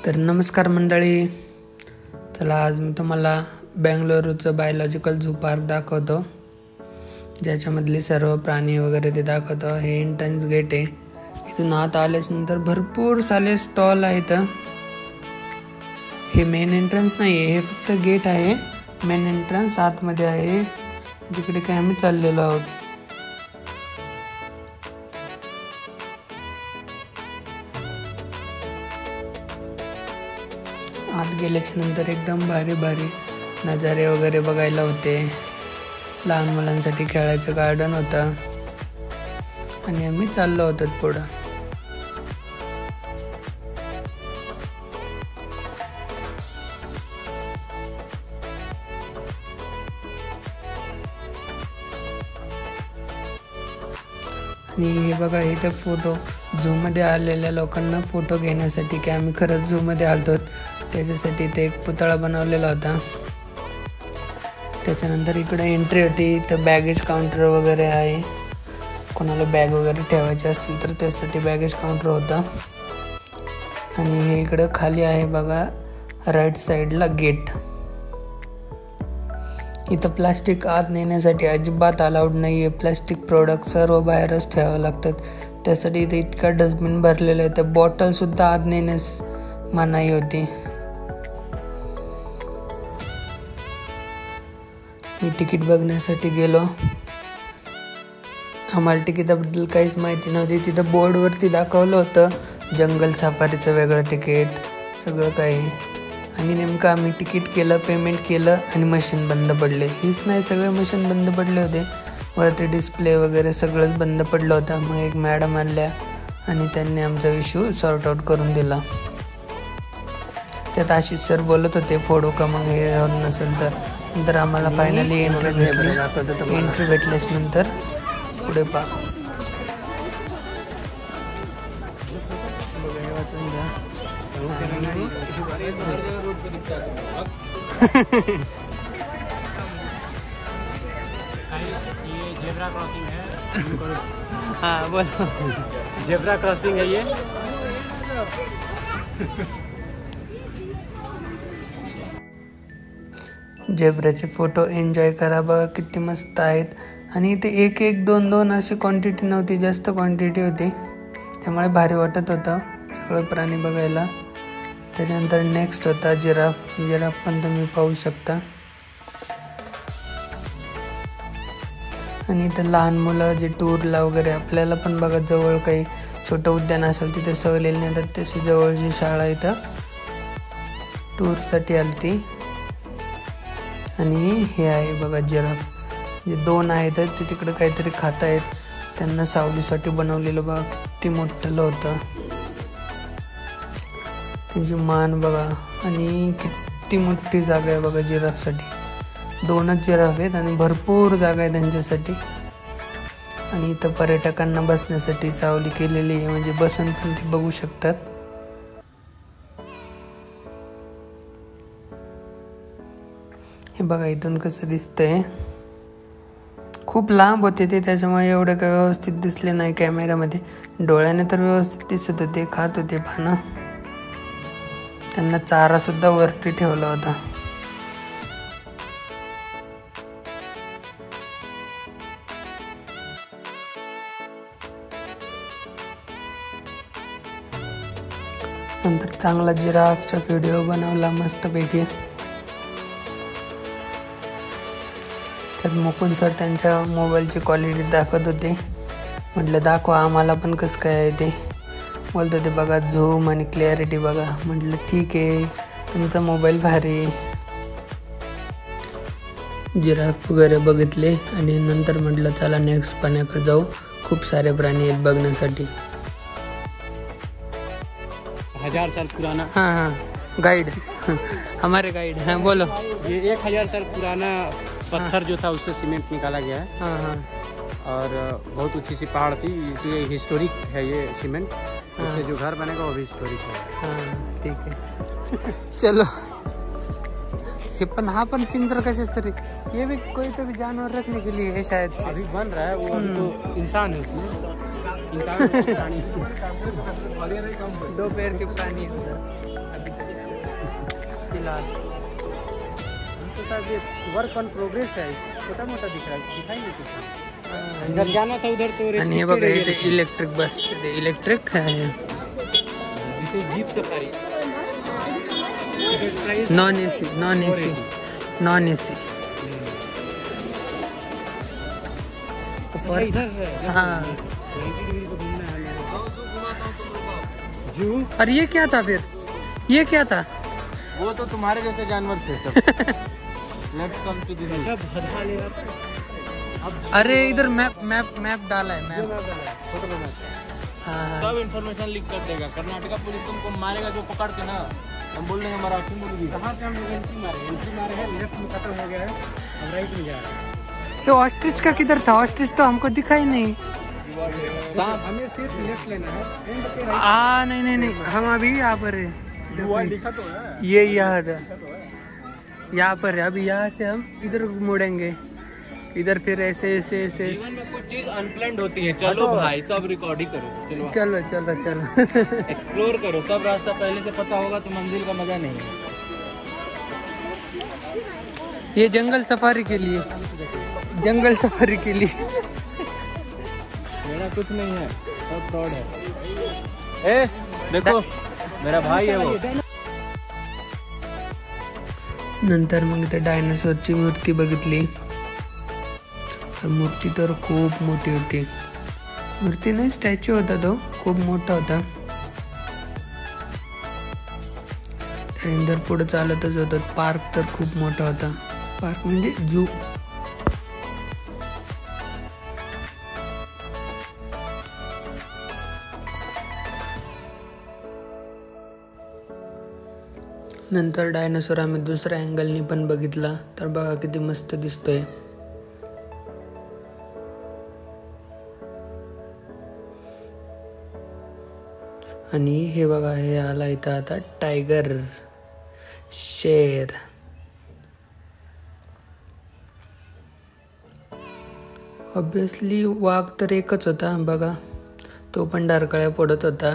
तर नमस्कार मंडळी, चला आज मी तुम्हाला बेंगळुरूचं बायोलॉजिकल झू पार्क दाखवतो, ज्याच्यामधले सर्व प्राणी वगैरे ते दाखवतो। हे एंट्रन्स गेट आहे। इथून आत आल्याच नंतर भरपूर सारे स्टॉल आहेत। हे मेन एंट्रन्स नाही आहे, हे फक्त गेट आहे। मेन एंट्रन्स आतमध्ये आहे, जिकडे काय आम्ही चाललेलो आहोत। आत गेल्याच्या नंतर एकदम भारी भारी नजारे वगैरे बघायला होते। लहान मुलांसाठी खेळायचं गार्डन होतं आणि आम्ही चाललो होतो पुढे। आणि हे बघा, इथे फोटो झू मध्ये आलेल्या लोकांना फोटो घेण्यासाठी की आम्ही खरंच झू मध्ये आलतो त्याच्यासाठी इथे एक पुतळा बनवलेला होता। त्याच्यानंतर इकडे एंट्री होती, तर बॅगेज काउंटर वगैरे आहे। कोणाला बॅग वगैरे ठेवायची असतील तर त्यासाठी बॅगेज काउंटर होता। आणि हे इकडे खाली आहे बघा, राईट साईडला गेट। इथं प्लास्टिक आत नेण्यासाठी अजिबात अलाउड नाही आहे। प्लास्टिक प्रोडक्ट सर्व बाहेरच ठेवावे लागतात, त्यासाठी इथे इतका डस्टबिन भरलेला आहे। त्या बॉटल सुद्धा आत नेण्यास मनाई होती। मी तिकीट बघण्यासाठी गेलो, आम्हाला तिकीटाबद्दल काहीच माहिती नव्हती। तिथं बोर्डवरती दाखवलं होतं जंगल सफारीचं वेगळं तिकीट, सगळं काही। आणि नेमकं आम्ही तिकीट केलं, पेमेंट केलं आणि मशीन बंद पडले। हीच नाही, सगळे मशीन बंद पडले होते। वरती डिस्प्ले वगैरे सगळंच बंद पडलं होतं। मग एक मॅडम आल्या आणि त्यांनी आमचा इश्यू सॉर्ट आउट करून दिला। त्यात आशिष सर बोलत होते फोडू का मग हे होत नसेल तर। नंतर आम्हाला फायनली एंट्री भेटली। एंट्री भेटल्यास नंतर पुढे पहा। ये जेब्रा क्रॉसिंग है। हाँ बोलो, जेब्रा क्रॉसिंग है ये। जेब्राचे फोटो एन्जॉय करा, बघा किती मस्त आहेत। आणि इथे एक एक दोन दोन अशी क्वांटिटी नव्हती, जास्त क्वांटिटी होती, त्यामुळे भारी वाटत होतं सगळं प्राणी बघायला। त्याच्यानंतर नेक्स्ट होता जिराफ। जिराफ पण तुम्ही पाहू शकता। आणि इथं लहान मुलं जे टूरला वगैरे, आपल्याला पण बघा जवळ काही छोटं उद्यान असेल तिथे सहलीला नेतात, तशी जवळची शाळा इथं टूरसाठी आलती। आणि हे आहे बघा जिराफ, जे दोन आहेत ते तिकडे काहीतरी खात आहेत, त्यांना सावलीसाठी बनवलेलं बघा, किती मोठं होतं त्यांची मान बघा। आणि किती मोठी जागा आहे बघा जिराफसाठी। दोनच जिराफ आहेत आणि भरपूर जागा आहे त्यांच्यासाठी। आणि इथं पर्यटकांना बसण्यासाठी सावली केलेली आहे, म्हणजे बसून पण ते बघू शकतात। हे बघा इथून कसं दिसतंय, खूप लांब होते ते, त्याच्यामुळे एवढं काही व्यवस्थित दिसले नाही कॅमेऱ्यामध्ये। डोळ्याने तर व्यवस्थित दिसत होते, खात होते पानं। त्यांना चारा सुद्धा वरती ठेवला होता। नंतर चांगला जिराफचा व्हिडिओ बनवला मस्तपैकी। त्यात मुकुंद सर त्यांच्या मोबाईलची क्वालिटी दाखवत होते। म्हटलं दाखवा आम्हाला पण कसं काय आहे ते। बोलत होते बघा झूम आणि क्लॅरिटी बघा। म्हटलं ठीक आहे, तुमचा मोबाईल भारी। जिराफ वगैरे बघितले आणि नंतर म्हटलं चला नेक्स्ट पाण्याकडे जाऊ, खूप सारे प्राणी आहेत बघण्यासाठी। 1000 साल पुराना। हाँ हाँ, गाइड हमारे गाइड हैं, बोलो। ये 1000 साल पुराना पत्थर जो था उससे सीमेंट निकाला गया है। हाँ हाँ, और बहुत ऊंची सी पहाड़ थी, तो ये हिस्टोरिक है ये सीमेंट। इससे जो घर बनेगा वो भी हिस्टोरिक है। हाँ ठीक है। चलो, ये पण हा पण पिंजरा कशाच तरी, ये भी कोई तो भी जानवर रखने के लिए है शायद से। अभी बन रहा है वो, अभी तो इंसान है उसमें। इंसान प्राणी 2 पैर के प्राणी हैं उधर अभी तक फिलहाल। तो साहब ये वर्क ऑन प्रोग्रेस है, छोटा मोटा दिख रहा है, दिखाएंगे कुछ इधर जाना था उधर तो आणि हे बघा इथे इलेक्ट्रिक बस, इलेक्ट्रिक आहे, जिसे jeep safari non AC, non AC, non AC. इधर है हाँ। जू। और ये क्या था फिर, ये क्या था? वो तो तुम्हारे जैसे जानवर थे सब। लेट्स कम टू दिस। सब भगा ले अब अरे इधर मैप मैप मैप डाला है, मैप। फोटो बना हाँ सब इन्फॉर्मेशन लीक कर देगा। कर्नाटका पुलिस तुमको मारेगा जो पकड़ के ना, हम बोल देंगे मराठी बोलेगी। कहाँ से हम लोग एंट्री मारे हैं, लेफ्ट में खत्म हो गया है, हम राइट में जा रहे हैं। तो ऑस्ट्रिच का किधर था? ऑस्ट्रिच तो हमको दिखा ही नहीं। साहब हमें सिर्फ लेफ्ट लेना है, एंड पे राइट। नहीं नहीं नहीं, हम अभी यहाँ पर है, लिखा तो है, ये यहाँ था, यहाँ पर है। अभी यहाँ से हम इधर मुड़ेंगे, इधर फिर ऐसे ऐसे ऐसे। जीवन में कुछ चीज अनप्लान्ड होती है। चलो भाई सब रिकॉर्ड ही करो, चलो चलो चलो चलो एक्सप्लोर करो। सब रास्ता पहले से पता होगा तो मंजिल का मजा नहीं है। ये जंगल सफारी के लिए, जंगल सफारी के लिए। मेरा कुछ नहीं है, सब फ्रॉड है। ए देखो मेरा भाई है वो। नंतर मग इथे डायनासोरची मूर्ती बघितली, तर मूर्ती तर खूप मोठी होती। मूर्ती नाही, स्टॅच्यू होता तो, खूप मोठा होता। त्यानंतर पुढे चालतच होतं, पार्क तर खूप मोठा होता, पार्क म्हणजे झू। नंतर डायनासोर आम्ही दुसऱ्या अँगलनी पण बघितला, तर बघा किती मस्त दिसतोय। आणि हे बघा, हे आला इथं आता टायगर, शेर। ऑब्विसली वाघ तर एकच होता बघा, तो पण डरकाळ्या पडत होता।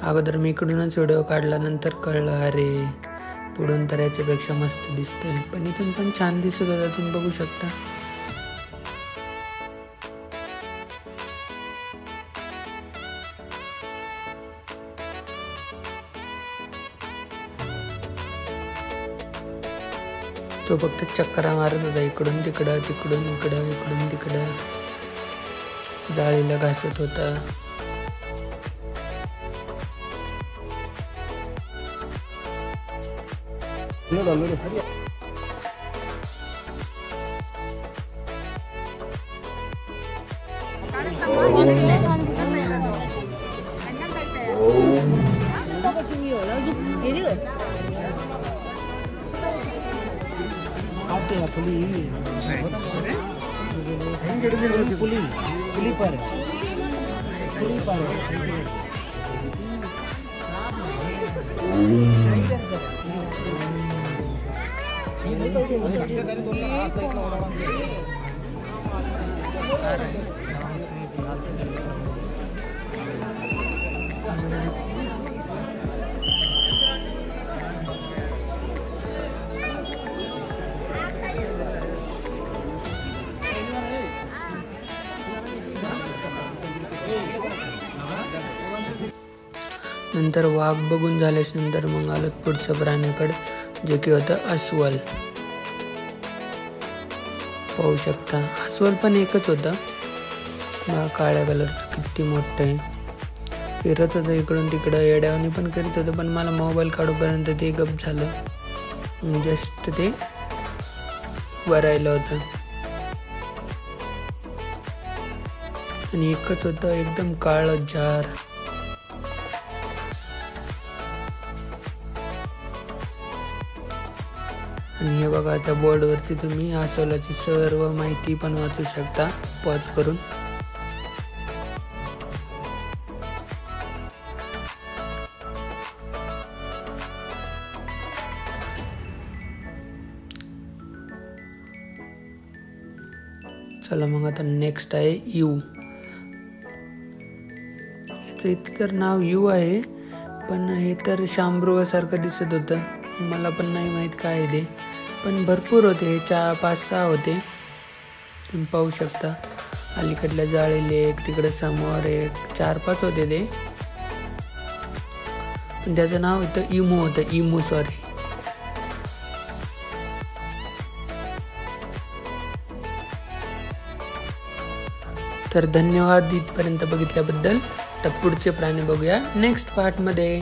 अगोदर मी इकडूनच व्हिडिओ काढला, नंतर कळलं अरे पुढून तर याच्यापेक्षा मस्त दिसतंय, पण इथून पण छान दिसत होता, तुम्ही बघू शकता। तो फक्त चक्रा मारत होता, इकडून तिकडं, तिकडून इकडं, इकडून तिकडं, जाळीला घासत होता। नंतर वाघ बघून झाल्यास नंतर मग आलं पुढच्या प्राण्याकडे, जे की होतं अस्वल। पाहू शकता अस्वल पण एकच होता, काळ्या कलरचं, किती मोठं आहे। फिरत होतं इकडून तिकडं, येड्यावानी पण करीत होतं, पण मला मोबाईल काढूपर्यंत ते गप झालं, जस्ट ते उभं राहिलं होतं। आणि एकच होतं, एकदम काळं जार। आणि हे बघा, त्या बोर्डवरती तुम्ही अस्वलाची सर्व माहिती पण वाचू शकता पॉज करून। चला मग आता नेक्स्ट आहे यू. याचं इथं तर नाव यू आहे, पण हे तर शामृगासारखं दिसत होतं. मला पण नाही माहीत काय आहे ते, पण भरपूर होते हे 4-5-6 होते. तुम्ही पाहू शकता अलीकडल्या जाळीले एक, तिकडे समोर एक, 4-5 होते ते. पण त्याचं नाव इथं इमू होतं, इमू सॉरी. तर धन्यवाद इथपर्यंत बघितल्याबद्दल. तर पुढचे प्राणी बघूया नेक्स्ट पार्टमध्ये.